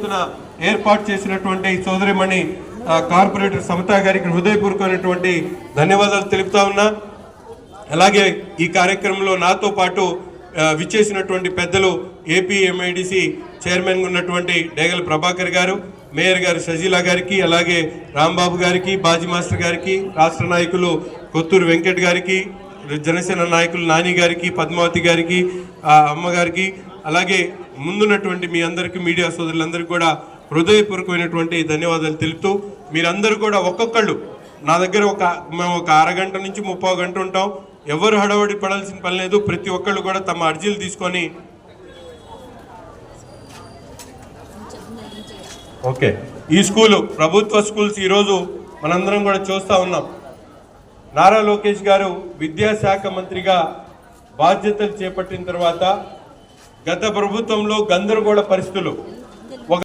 ఎత్తున ఏర్పాటు చేసినటువంటి సోదరిమణి కార్పొరేటర్ సమతా గారికి హృదయపూర్వకమైనటువంటి ధన్యవాదాలు తెలుపుతా ఉన్నా. అలాగే ఈ కార్యక్రమంలో నాతో పాటు విచ్చేసినటువంటి పెద్దలు ఏపీ ఎంఐడిసి చైర్మన్ ఉన్నటువంటి డేగల ప్రభాకర్ గారు, మేయర్ గారు షజీలా గారికి, అలాగే రాంబాబు గారికి, బాజీ మాస్టర్ గారికి, రాష్ట్ర నాయకులు కొత్తూరు వెంకట్ గారికి, జనసేన నాయకులు నాని గారికి, పద్మావతి గారికి, అమ్మగారికి, అలాగే ముందున్నటువంటి మీ అందరికీ మీడియా సోదరులందరికీ కూడా హృదయపూర్వకమైనటువంటి ధన్యవాదాలు తెలుపుతూ, మీరందరూ కూడా ఒక్కొక్కళ్ళు నా దగ్గర మేము ఒక అరగంట నుంచి 30 గంట ఉంటాం. ఎవరు హడావడి పడాల్సిన పని లేదు. ప్రతి ఒక్కళ్ళు కూడా తమ అర్జీలు తీసుకొని ఓకే ఈ స్కూలు ప్రభుత్వ స్కూల్స్ ఈరోజు మనందరం కూడా చూస్తూ ఉన్నాం. నారా లోకేష్ గారు విద్యాశాఖ మంత్రిగా బాధ్యతలు చేపట్టిన తర్వాత గత ప్రభుత్వంలో గందరగోళ పరిస్థితులు